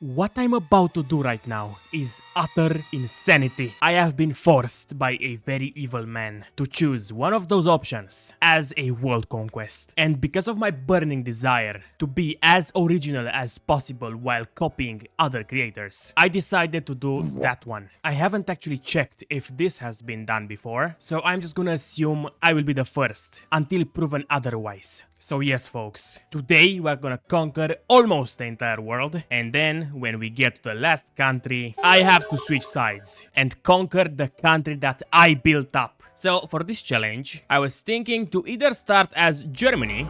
What I'm about to do right now is utter insanity. I have been forced by a very evil man to choose one of those options as a world conquest. And because of my burning desire to be as original as possible while copying other creators, I decided to do that one. I haven't actually checked if this has been done before, so I'm just gonna assume I will be the first until proven otherwise. So yes folks, today we're gonna conquer almost the entire world, and then when we get to the last country, I have to switch sides and conquer the country that I built up. So for this challenge, I was thinking to either start as Germany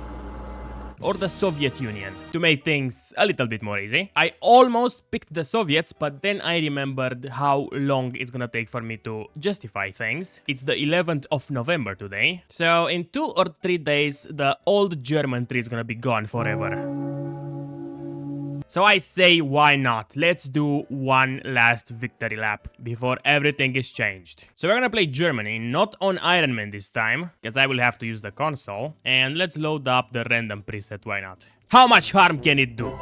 or the Soviet Union to make things a little bit more easy. I almost picked the Soviets, but then I remembered how long it's gonna take for me to justify things. It's the 11th of November today, so in 2 or 3 days the old German tree is gonna be gone forever. So I say, why not? Let's do one last victory lap before everything is changed. So we're gonna play Germany, not on Iron Man this time, because I will have to use the console. And let's load up the random preset, why not? How much harm can it do?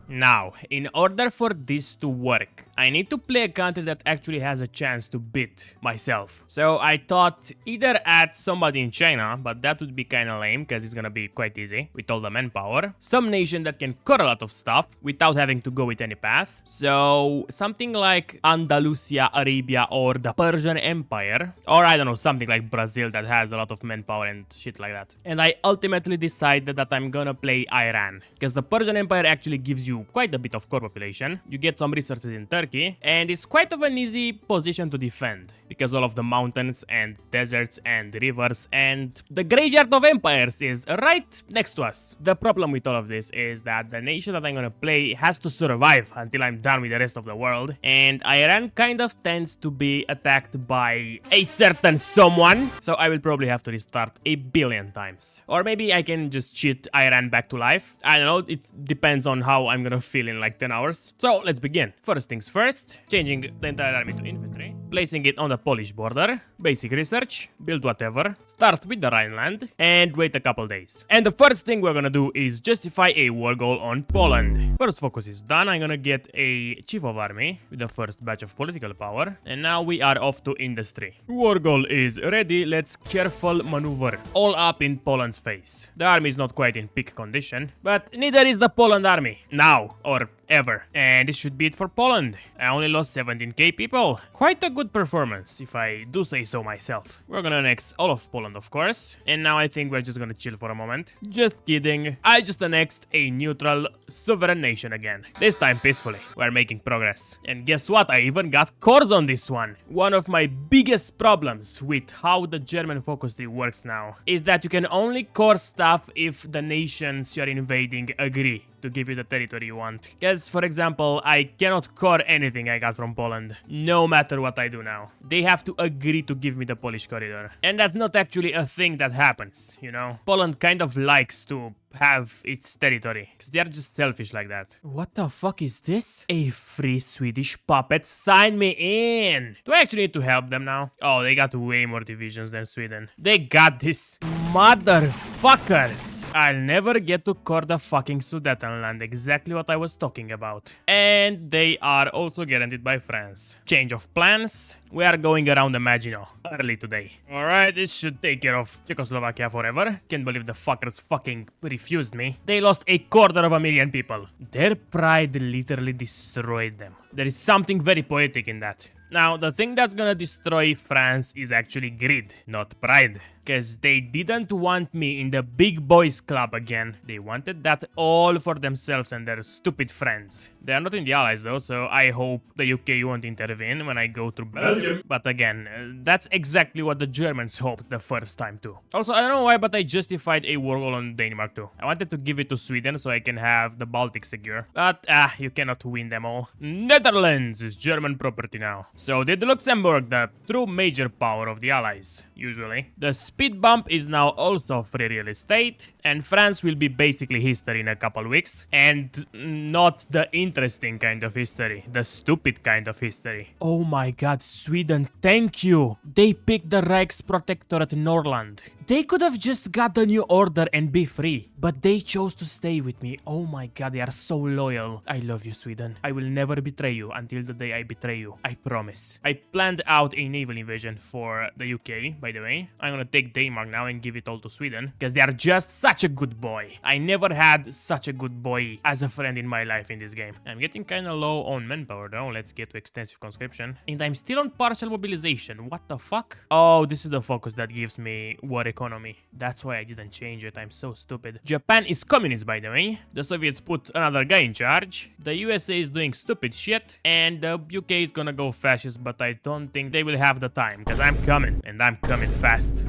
Now, in order for this to work, I need to play a country that actually has a chance to beat myself. So I thought either add somebody in China, but that would be kinda lame because it's gonna be quite easy with all the manpower. Some nation that can cut a lot of stuff without having to go with any path. So something like Andalusia, Arabia, or the Persian Empire. Or I don't know, something like Brazil that has a lot of manpower and shit like that. And I ultimately decided that I'm gonna play Iran, because the Persian Empire actually gives you quite a bit of core population. You get some resources in Turkey, and it's quite of an easy position to defend because all of the mountains and deserts and rivers and the graveyard of empires is right next to us. The problem with all of this is that the nation that I'm gonna play has to survive until I'm done with the rest of the world, and Iran kind of tends to be attacked by a certain someone, so I will probably have to restart a billion times. Or maybe I can just cheat Iran back to life. I don't know, it depends on how I'm gonna feel in like 10 hours. So let's begin. First things first, changing the entire army to infantry, placing it on the Polish border, basic research, build whatever, start with the Rhineland, and wait a couple days. And the first thing we're gonna do is justify a war goal on Poland. First focus is done, I'm gonna get a chief of army with the first batch of political power, and now we are off to industry. War goal is ready, let's careful maneuver, all up in Poland's face. The army is not quite in peak condition, but neither is the Poland army. Now, or ever. And this should be it for Poland. I only lost 17k people. Quite a good performance, if I do say so myself. We're gonna annex all of Poland, of course. And now I think we're just gonna chill for a moment. Just kidding. I just annexed a neutral, sovereign nation again. This time peacefully. We're making progress. And guess what? I even got cores on this one. One of my biggest problems with how the German focus tree works now is that you can only core stuff if the nations you're invading agree to give you the territory you want. Because, for example, I cannot core anything I got from Poland, no matter what I do now. They have to agree to give me the Polish corridor. And that's not actually a thing that happens, you know? Poland kind of likes to have its territory, because they are just selfish like that. What the fuck is this? A free Swedish puppet, sign me in! Do I actually need to help them now? Oh, they got way more divisions than Sweden. They got this. Motherfuckers! I'll never get to core the fucking Sudetenland, exactly what I was talking about. And they are also guaranteed by France. Change of plans. We are going around the Maginot early today. Alright, this should take care of Czechoslovakia forever. Can't believe the fuckers fucking refused me. They lost 250,000 people. Their pride literally destroyed them. There is something very poetic in that. Now, the thing that's gonna destroy France is actually greed, not pride. Because they didn't want me in the big boys club again. They wanted that all for themselves and their stupid friends. They are not in the Allies though, so I hope the UK won't intervene when I go through Belgium. But again, that's exactly what the Germans hoped the first time too. Also, I don't know why, but I justified a war goal on Denmark too. I wanted to give it to Sweden so I can have the Baltic secure. But, you cannot win them all. Netherlands is German property now. So did Luxembourg, the true major power of the Allies, usually. The speed bump is now also free real estate, and France will be basically history in a couple weeks, and not the interesting kind of history, the stupid kind of history. Oh my god, Sweden, thank you! They picked the Reichsprotectorate Norland. They could have just got the new order and be free. But they chose to stay with me. Oh my god, they are so loyal. I love you, Sweden. I will never betray you until the day I betray you. I promise. I planned out a naval invasion for the UK, by the way. I'm gonna take Denmark now and give it all to Sweden. Because they are just such a good boy. I never had such a good boy as a friend in my life in this game. I'm getting kinda low on manpower though. Let's get to extensive conscription. And I'm still on partial mobilization. What the fuck? Oh, this is the focus that gives me war economy. That's why I didn't change it. I'm so stupid. Japan is communist, by the way. The Soviets put another guy in charge. The USA is doing stupid shit. And the UK is gonna go fascist, but I don't think they will have the time. Because I'm coming. And I'm coming fast.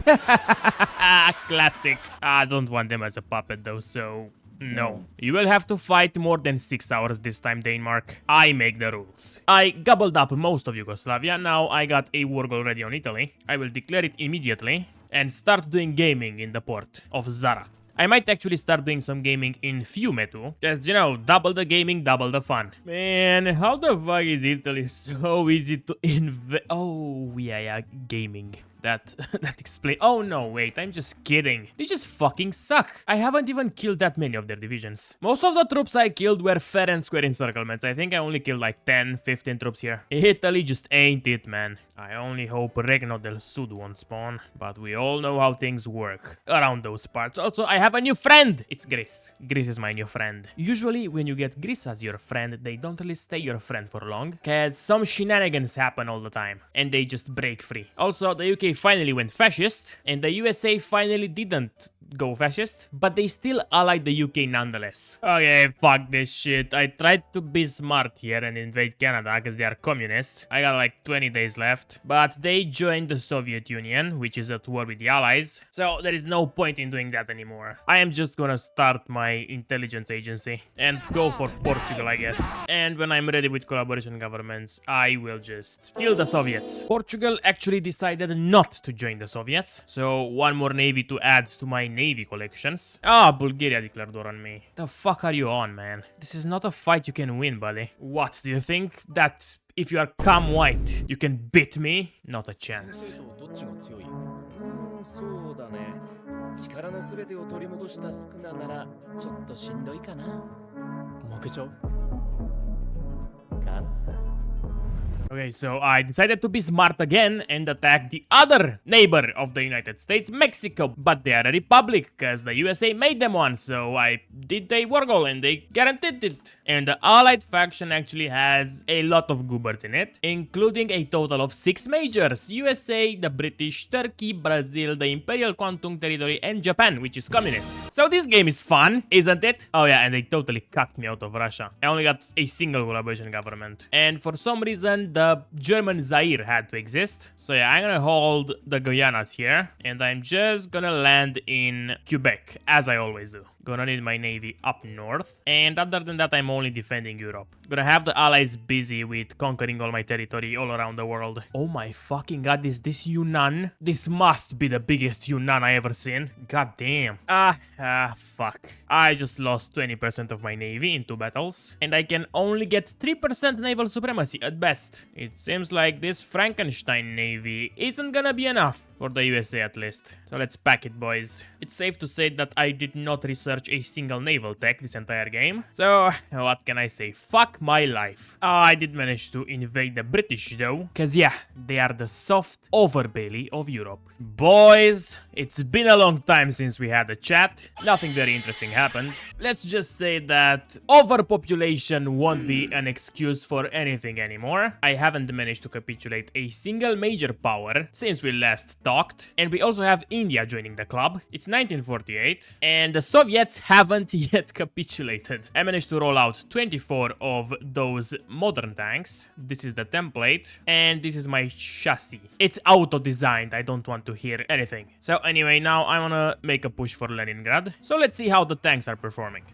Classic. I don't want them as a puppet though, so... no. You will have to fight more than 6 hours this time, Denmark. I make the rules. I gobbled up most of Yugoslavia. Now I got a war goal ready on Italy. I will declare it immediately and start doing gaming in the port of Zara. I might actually start doing some gaming in Fiume too. Just, you know, double the gaming, double the fun. Man, how the fuck is Italy so easy to invade? Oh, yeah, gaming. That explains. Oh no, wait, I'm just kidding. They just fucking suck. I haven't even killed that many of their divisions. Most of the troops I killed were fair and square encirclements. I think I only killed like 10, 15 troops here. Italy just ain't it, man. I only hope Regno del Sud won't spawn, but we all know how things work around those parts. Also, I have a new friend! It's Greece. Greece is my new friend. Usually, when you get Greece as your friend, they don't really stay your friend for long, cause some shenanigans happen all the time, and they just break free. Also, the UK finally went fascist, and the USA finally didn't go fascist, but they still allied the UK nonetheless. Okay, fuck this shit. I tried to be smart here and invade Canada because they are communist. I got like 20 days left, but they joined the Soviet Union, which is at war with the Allies, so there is no point in doing that anymore. I am just gonna start my intelligence agency and go for Portugal, I guess. And when I'm ready with collaboration governments, I will just kill the Soviets. Portugal actually decided not to join the Soviets, so one more navy to add to my navy collections. Ah, Bulgaria declared war on me. The fuck are you on, man? This is not a fight you can win, buddy. What, do you think that if you are calm white, you can beat me? Not a chance. Okay, so I decided to be smart again and attack the other neighbor of the United States, Mexico. But they are a republic, because the USA made them one, so I did a war goal and they guaranteed it. And the Allied faction actually has a lot of goobers in it, including a total of 6 majors: USA, the British, Turkey, Brazil, the Imperial Quantum Territory, and Japan, which is communist. So this game is fun, isn't it? Oh yeah, and they totally cucked me out of Russia. I only got a single collaboration government. And for some reason, the German Zaire had to exist. So yeah, I'm gonna hold the Guyana here, and I'm just gonna land in Quebec, as I always do. Gonna need my navy up north, and other than that, I'm only defending Europe. Gonna have the allies busy with conquering all my territory all around the world. Oh my fucking god, is this Yunnan? This must be the biggest Yunnan I ever seen. God damn. Fuck. I just lost 20% of my navy in 2 battles, and I can only get 3% naval supremacy at best. It seems like this Frankenstein navy isn't gonna be enough for the USA at least. So let's pack it, boys. It's safe to say that I did not research a single naval tech this entire game. So what can I say? Fuck my life. I did manage to invade the British though, cause yeah, they are the soft overbelly of Europe. Boys, it's been a long time since we had a chat. Nothing very interesting happened. Let's just say that overpopulation won't be an excuse for anything anymore. I haven't managed to capitulate a single major power since we last talked. And we also have India joining the club. It's 1948, and the Soviets haven't yet capitulated. I managed to roll out 24 of those modern tanks. This is the template, and this is my chassis. It's auto-designed, I don't want to hear anything. So anyway, now I wanna make a push for Leningrad. So let's see how the tanks are performing.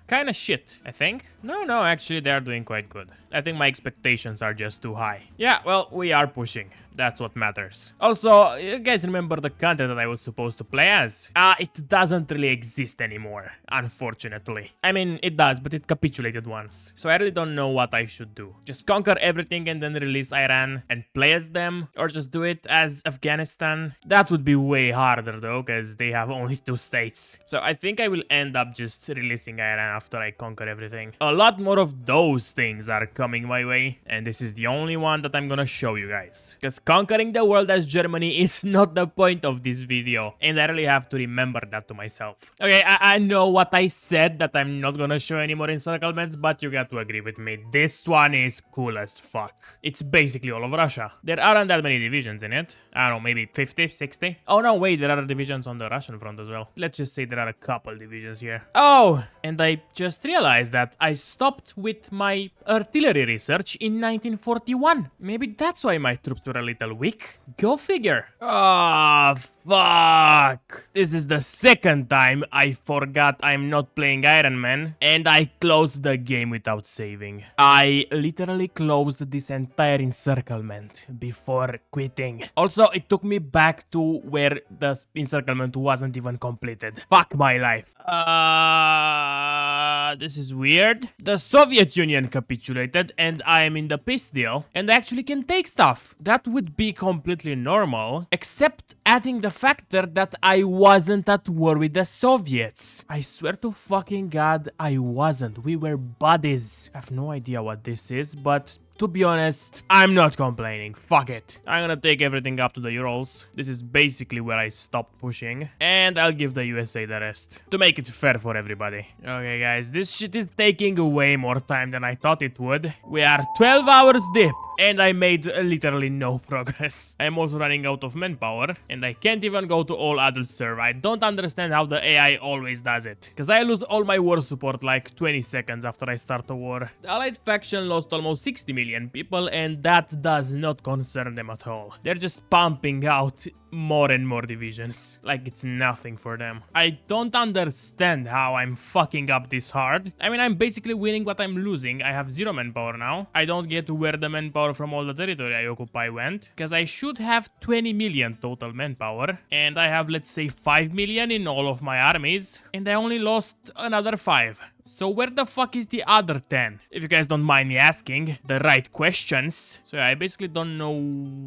Kinda shit, I think. No, actually they are doing quite good. I think my expectations are just too high. Yeah, well, we are pushing. That's what matters. Also, you guys remember the country that I was supposed to play as? It doesn't really exist anymore, unfortunately. I mean, it does, but it capitulated once. So I really don't know what I should do. Just conquer everything and then release Iran and play as them? Or just do it as Afghanistan? That would be way harder though, because they have only 2 states. So I think I will end up just releasing Iran after I conquer everything. A lot more of those things are coming my way, and this is the only one that I'm gonna show you guys. Because conquering the world as Germany is not the point of this video, and I really have to remember that to myself. Okay, I know what I said, that I'm not gonna show any more encirclements, but you got to agree with me. This one is cool as fuck. It's basically all of Russia. There aren't that many divisions in it. I don't know, maybe 50, 60? Oh no, wait, there are divisions on the Russian front as well. Let's just say there are a couple divisions here. Oh, and I just realized that I stopped with my artillery research in 1941. Maybe that's why my troops were a little weak. Go figure. Oh, fuck. This is the second time I forgot I'm not playing Iron Man, and I closed the game without saving. I literally closed this entire encirclement before quitting. Also, it took me back to where the encirclement wasn't even completed. Fuck my life. This is weird. The Soviet Union capitulated and I am in the peace deal and I actually can take stuff. That would be completely normal, except adding the factor that I wasn't at war with the Soviets. I swear to fucking God, I wasn't. We were buddies. I have no idea what this is, but to be honest, I'm not complaining. Fuck it. I'm gonna take everything up to the Urals. This is basically where I stopped pushing. And I'll give the USA the rest. To make it fair for everybody. Okay, guys. This shit is taking way more time than I thought it would. We are 12 hours deep. And I made literally no progress. I'm also running out of manpower. And I can't even go to all adult serve. I don't understand how the AI always does it. Because I lose all my war support like 20 seconds after I start a war. The Allied faction lost almost 60 million people, and that does not concern them at all. They're just pumping out more and more divisions, like it's nothing for them. I don't understand how I'm fucking up this hard. I mean, I'm basically winning what I'm losing. I have 0 manpower now. I don't get where the manpower from all the territory I occupy went, because I should have 20 million total manpower, and I have, let's say, 5 million in all of my armies, and I only lost another 5. So where the fuck is the other 10? If you guys don't mind me asking the right questions. So yeah, I basically don't know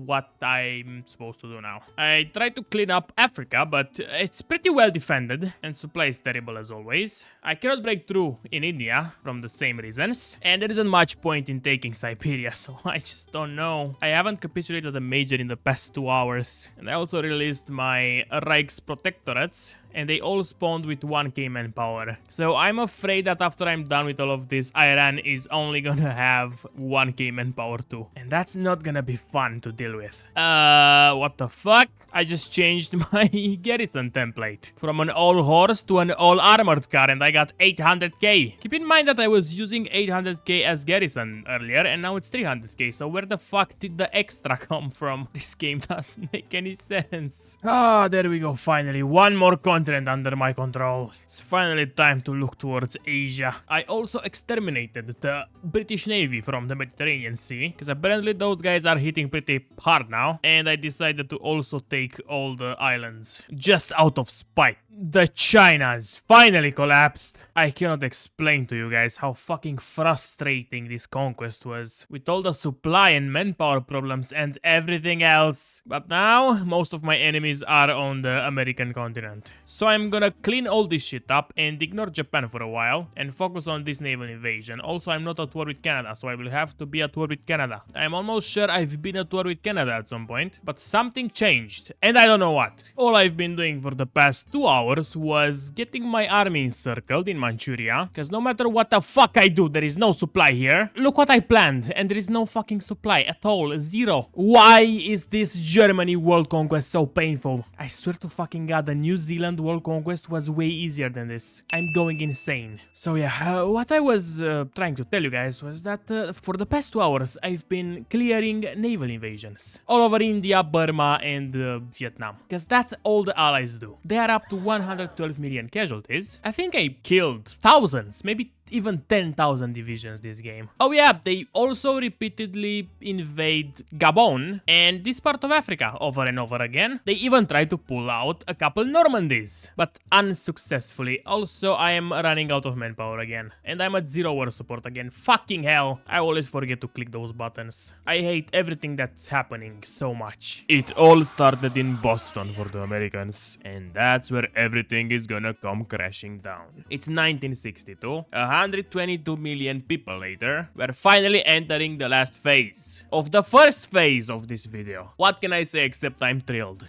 what I'm supposed to do now. I tried to clean up Africa, but it's pretty well defended and supply is terrible as always. I cannot break through in India from the same reasons. And there isn't much point in taking Siberia, so I just don't know. I haven't capitulated a major in the past 2 hours. And I also released my Reichs protectorates, and they all spawned with 1k manpower. So I'm afraid that after I'm done with all of this, Iran is only gonna have 1k manpower too. And that's not gonna be fun to deal with. What the fuck? I just changed my garrison template from an all horse to an all armored car, and I got 800k. Keep in mind that I was using 800k as garrison earlier, and now it's 300k. So where the fuck did the extra come from? This game doesn't make any sense. Ah, there we go, finally. One more continent under my control. It's finally time to look towards Asia. I also exterminated the British Navy from the Mediterranean Sea, because apparently those guys are hitting pretty hard now, and I decided to also take all the islands, just out of spite. The Chinas finally collapsed. I cannot explain to you guys how fucking frustrating this conquest was, with all the supply and manpower problems and everything else. But now, most of my enemies are on the American continent. So I'm gonna clean all this shit up and ignore Japan for a while and focus on this naval invasion. Also, I'm not at war with Canada, so I will have to be at war with Canada. I'm almost sure I've been at war with Canada at some point, but something changed, and I don't know what. All I've been doing for the past 2 hours was getting my army encircled in Manchuria, because no matter what the fuck I do, there is no supply here. Look what I planned, and there is no fucking supply at all. 0. Why is this Germany world conquest so painful? I swear to fucking God, the New Zealand world conquest was way easier than this. I'm going insane. So yeah, what I was trying to tell you guys was that for the past 2 hours, I've been clearing naval invasions all over India, Burma, and Vietnam, because that's all the allies do. They are up to 112 million casualties. I think I killed thousands, maybe even 10,000 divisions this game. Oh yeah, they also repeatedly invade Gabon and this part of Africa over and over again. They even try to pull out a couple Normandies, but unsuccessfully. Also, I am running out of manpower again, and I'm at 0 war support again. Fucking hell, I always forget to click those buttons. I hate everything that's happening so much. It all started in Boston for the Americans, and that's where everything is gonna come crashing down. It's 1962, 122 million people later, we're finally entering the last phase of the first phase of this video. What can I say except I'm thrilled?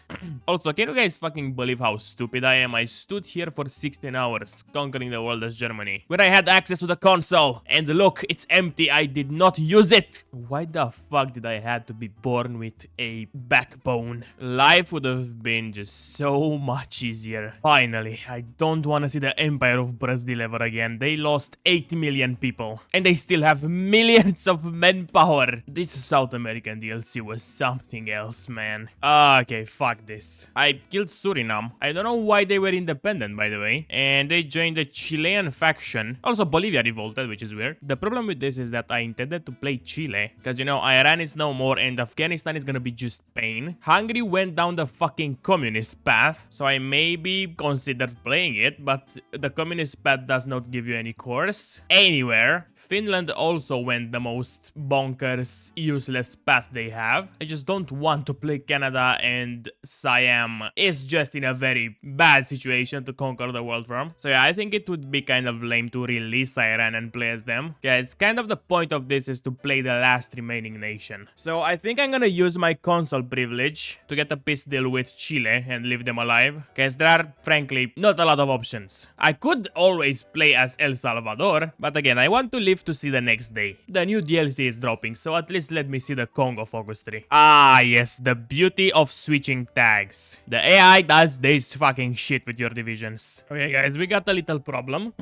Also, can you guys fucking believe how stupid I am? I stood here for 16 hours conquering the world as Germany, where I had access to the console, and look, it's empty. I did not use it. Why the fuck did I have to be born with a backbone? Life would have been just so much easier. Finally, I don't want to see the Empire of Brazil ever again. They lost 80 million people, and they still have millions of manpower. This South American DLC was something else, man. Okay, fuck this. I killed Suriname. I don't know why they were independent, by the way, and they joined the Chilean faction. Also, Bolivia revolted, which is weird. The problem with this is that I intended to play Chile, because, you know, Iran is no more, and Afghanistan is gonna be just pain. Hungary went down the fucking communist path, so I maybe considered playing it, but the communist path does not give you any course anywhere. Finland also went the most bonkers, useless path they have. I just don't want to play Canada, and Siam is just in a very bad situation to conquer the world from. So yeah, I think it would be kind of lame to release Iran and play as them. Guys, kind of the point of this is to play the last remaining nation. So I think I'm gonna use my console privilege to get a peace deal with Chile and leave them alive, because there are, frankly, not a lot of options. I could always play as El Salvador, but again, I want to live to see the next day. The new DLC is dropping, so at least let me see the Congo Focus 3. Ah, yes, the beauty of switching tags. The AI does this fucking shit with your divisions. Okay, guys, we got a little problem.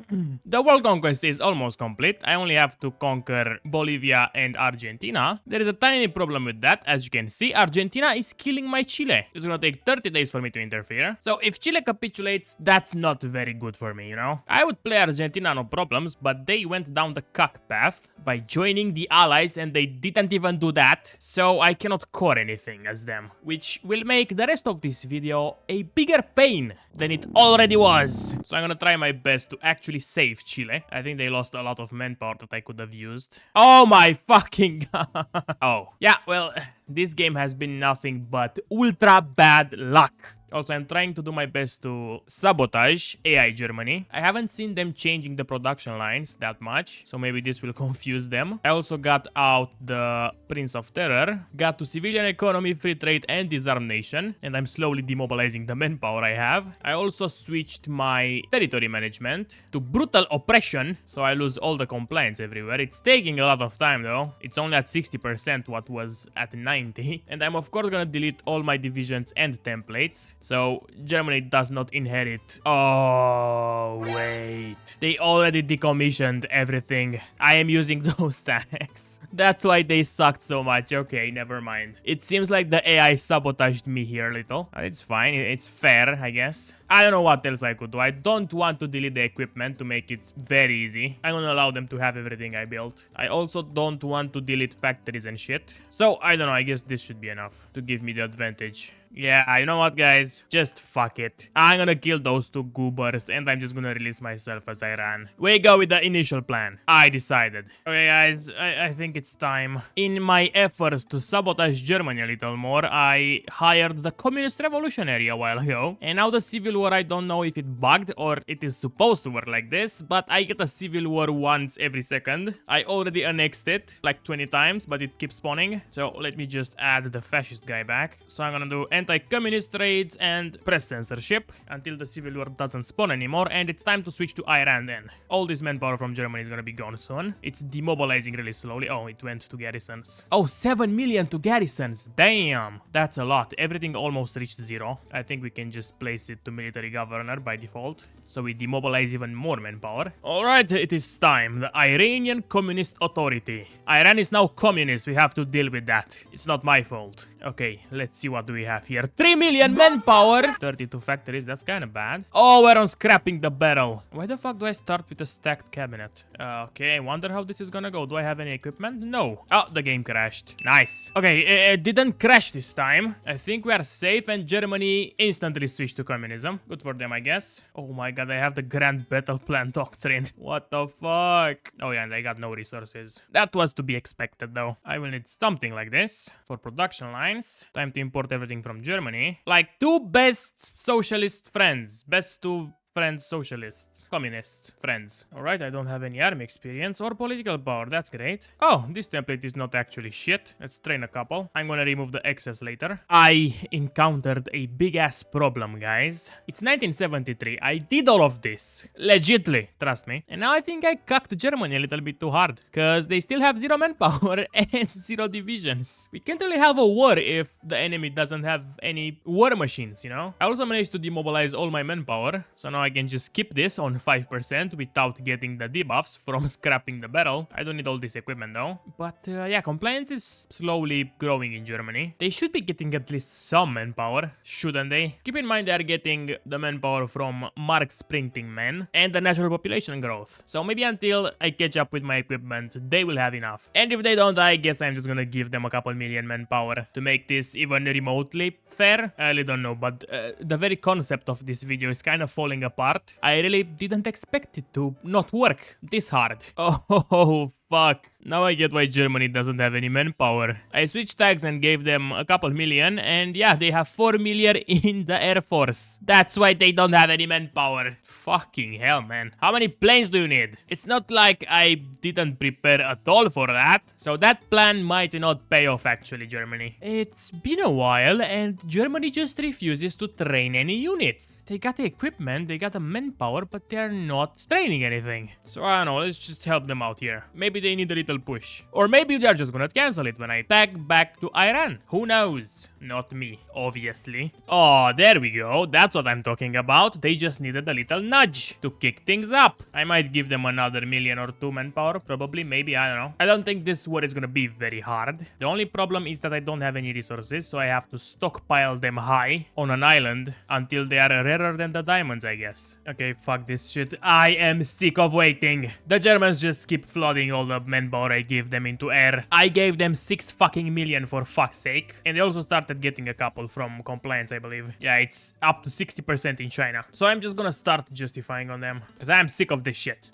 The world conquest is almost complete. I only have to conquer Bolivia and Argentina. There is a tiny problem with that. As you can see, Argentina is killing my Chile. It's gonna take 30 days for me to interfere. So if Chile capitulates, that's not very good for me, you know? I would play Argentina, no problems, but they went down the cuck path by joining the allies, and they didn't even do that. So I cannot core anything as them, which will make the rest of this video a bigger pain than it already was. So I'm gonna try my best to actually save Chile. I think they lost a lot of manpower that I could have used. Oh my fucking god. Oh, yeah, well, this game has been nothing but ultra bad luck. Also, I'm trying to do my best to sabotage AI Germany. I haven't seen them changing the production lines that much, so maybe this will confuse them. I also got out the Prince of Terror, got to civilian economy, free trade, and disarm nation, and I'm slowly demobilizing the manpower I have. I also switched my territory management to brutal oppression, so I lose all the compliance everywhere. It's taking a lot of time though. It's only at 60% what was at 90, and I'm of course gonna delete all my divisions and templates. So Germany does not inherit. Oh, wait. They already decommissioned everything. I am using those tags. That's why they sucked so much. Okay, never mind. It seems like the AI sabotaged me here a little. It's fine. It's fair, I guess. I don't know what else I could do. I don't want to delete the equipment to make it very easy. I'm gonna allow them to have everything I built. I also don't want to delete factories and shit. So, I don't know. I guess this should be enough to give me the advantage. Yeah, you know what, guys? Just fuck it. I'm gonna kill those two goobers, and I'm just gonna release myself as I ran. We go with the initial plan. I decided. Okay, guys, I think it's time. In my efforts to sabotage Germany a little more, I hired the Communist Revolutionary a while ago. And now the Civil War, I don't know if it bugged or it is supposed to work like this, but I get a Civil War once every second. I already annexed it like 20 times, but it keeps spawning. So let me just add the fascist guy back. So I'm gonna do anti-communist raids and press censorship until the Civil War doesn't spawn anymore, and it's time to switch to Iran then. All this manpower from Germany is gonna be gone soon. It's demobilizing really slowly. Oh, it went to garrisons. Oh, 7 million to garrisons. Damn, that's a lot. Everything almost reached 0. I think we can just place it to military governor by default. so we demobilize even more manpower. Alright, it is time. The Iranian Communist Authority. Iran is now communist, we have to deal with that. It's not my fault. Okay, let's see what do we have here. 3 million manpower! 32 factories, that's kind of bad. Oh, we're on scrapping the barrel. Why the fuck do I start with a stacked cabinet? Okay, I wonder how this is gonna go. Do I have any equipment? No. Oh, the game crashed. Nice. Okay, it didn't crash this time. I think we are safe and Germany instantly switched to communism. Good for them, I guess. Oh my god, I have the Grand Battle Plan Doctrine. What the fuck? Oh yeah, and I got no resources. That was to be expected though. I will need something like this for production lines. Time to import everything from Germany. Like two best socialist friends. Best two friends, socialists, communist friends. Alright, I don't have any army experience or political power. That's great. Oh, this template is not actually shit. Let's train a couple. I'm gonna remove the excess later. I encountered a big ass problem, guys. It's 1973. I did all of this. Legitly, trust me. And now I think I cucked Germany a little bit too hard. Because they still have 0 manpower and 0 divisions. We can't really have a war if the enemy doesn't have any war machines, you know? I also managed to demobilize all my manpower. So now I can just skip this on 5% without getting the debuffs from scrapping the barrel. I don't need all this equipment though. But yeah, compliance is slowly growing in Germany. They should be getting at least some manpower, shouldn't they? Keep in mind they are getting the manpower from Marx printing men and the natural population growth. So maybe until I catch up with my equipment, they will have enough. And if they don't, I guess I'm just gonna give them a couple million manpower to make this even remotely fair. I really don't know, but the very concept of this video is kind of falling apart. I really didn't expect it to not work this hard. Oh, fuck. Now I get why Germany doesn't have any manpower. I switched tags and gave them a couple million, and yeah, they have 4 million in the Air Force. That's why they don't have any manpower. Fucking hell, man. How many planes do you need? It's not like I didn't prepare at all for that. So that plan might not pay off actually, Germany. It's been a while, and Germany just refuses to train any units. They got the equipment, they got the manpower, but they're not training anything. So I don't know, let's just help them out here. Maybe they need a little push. Or maybe they're just gonna cancel it when I tag back to Iran. Who knows? Not me, obviously. Oh, there we go. That's what I'm talking about. They just needed a little nudge to kick things up. I might give them another million or 2 manpower, probably, maybe, I don't know. I don't think this war is gonna be very hard. The only problem is that I don't have any resources, so I have to stockpile them high on an island until they are rarer than the diamonds, I guess. Okay, fuck this shit. I am sick of waiting. The Germans just keep flooding all the manpower I give them into air. I gave them 6 fucking million for fuck's sake. And they also started getting a couple from compliance, I believe. Yeah, it's up to 60% in China. So I'm just gonna start justifying on them, because I'm sick of this shit.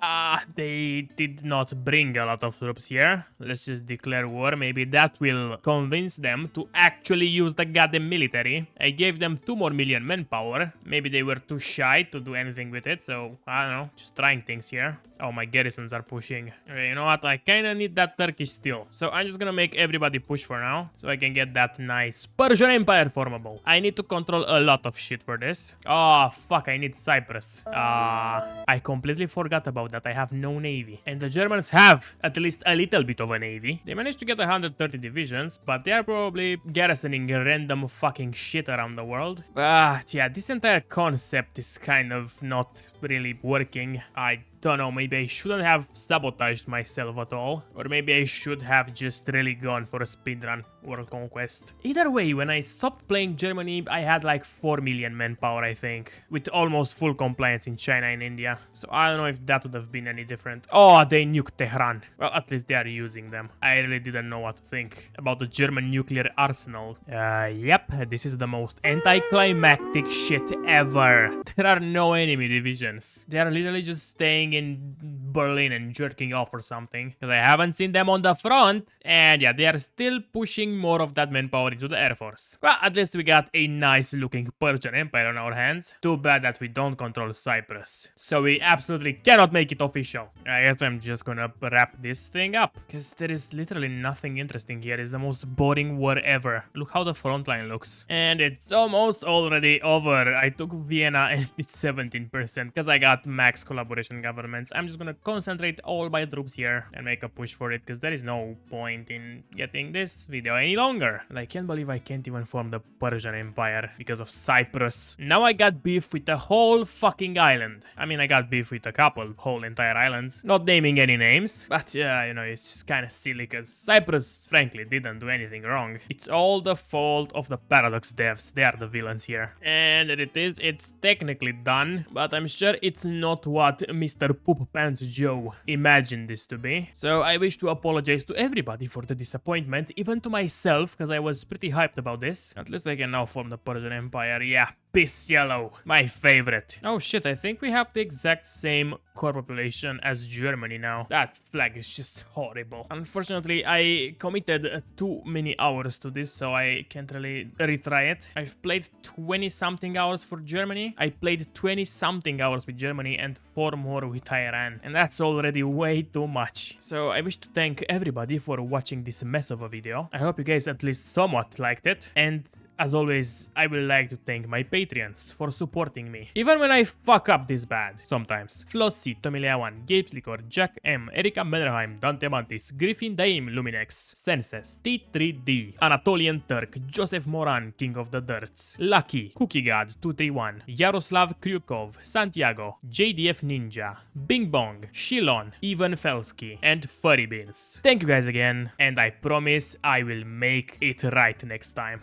They did not bring a lot of troops here. Let's just declare war. Maybe that will convince them to actually use the goddamn military. I gave them 2 more million manpower. Maybe they were too shy to do anything with it, so I don't know, just trying things here. Oh, my garrisons are pushing. Okay, you know what? I kinda need that Turkish steel. So I'm just gonna make everybody push for now, so I can get that nice Persian Empire formable. I need to control a lot of shit for this. Oh, fuck, I need Cyprus. I completely forgot about that. I have no navy. And the Germans have at least a little bit of a navy. They managed to get 130 divisions, but they are probably garrisoning random fucking shit around the world. Yeah, this entire concept is kind of not really working. I don't know, maybe I shouldn't have sabotaged myself at all. Or maybe I should have just really gone for a speedrun World Conquest. Either way, when I stopped playing Germany, I had like 4 million manpower, I think. With almost full compliance in China and India. So I don't know if that would have been any different. Oh, they nuked Tehran. Well, at least they are using them. I really didn't know what to think about the German nuclear arsenal. Yep, this is the most anticlimactic shit ever. There are no enemy divisions. They are literally just staying in Berlin and jerking off or something, because I haven't seen them on the front. And yeah, they are still pushing more of that manpower into the Air Force. Well, at least we got a nice looking Persian Empire on our hands. Too bad that we don't control Cyprus, so we absolutely cannot make it official. I guess I'm just gonna wrap this thing up, because there is literally nothing interesting here. It's the most boring war ever. Look how the front line looks. And it's almost already over. I took Vienna and it's 17% because I got max collaboration government. governments. I'm just gonna concentrate all my troops here and make a push for it, because there is no point in getting this video any longer. And I can't believe I can't even form the Persian Empire because of Cyprus. Now I got beef with the whole fucking island. I mean, I got beef with a couple whole entire islands. Not naming any names, but yeah, you know, it's just kind of silly because Cyprus, frankly, didn't do anything wrong. It's all the fault of the Paradox devs. They are the villains here. And it's technically done, but I'm sure it's not what Mr. Poop Pants Joe imagined this to be. So I wish to apologize to everybody for the disappointment, even to myself, because I was pretty hyped about this. At least I can now form the Persian Empire. Yeah, piss yellow, my favorite. Oh shit, I think we have the exact same core population as Germany now. That flag is just horrible. Unfortunately, I committed too many hours to this, so I can't really retry it. I've played 20 something hours for Germany. I played 20 something hours with Germany and 4 more with Iran, and that's already way too much. So I wish to thank everybody for watching this mess of a video. I hope you guys at least somewhat liked it, and as always, I would like to thank my Patreons for supporting me, even when I fuck up this bad, sometimes. Flossie, Tomileawan, Gapes Licor, Jack M, Erika Mennerheim, Dante Mantis, Griffin Daim, Luminex, Senses, T3D, Anatolian Turk, Joseph Moran, King of the Dirts, Lucky, Cookie God 231, Yaroslav Kryukov, Santiago, JDF Ninja, Bing Bong, Shilon, Ivan Felsky, and Furry Beans. Thank you guys again, and I promise I will make it right next time.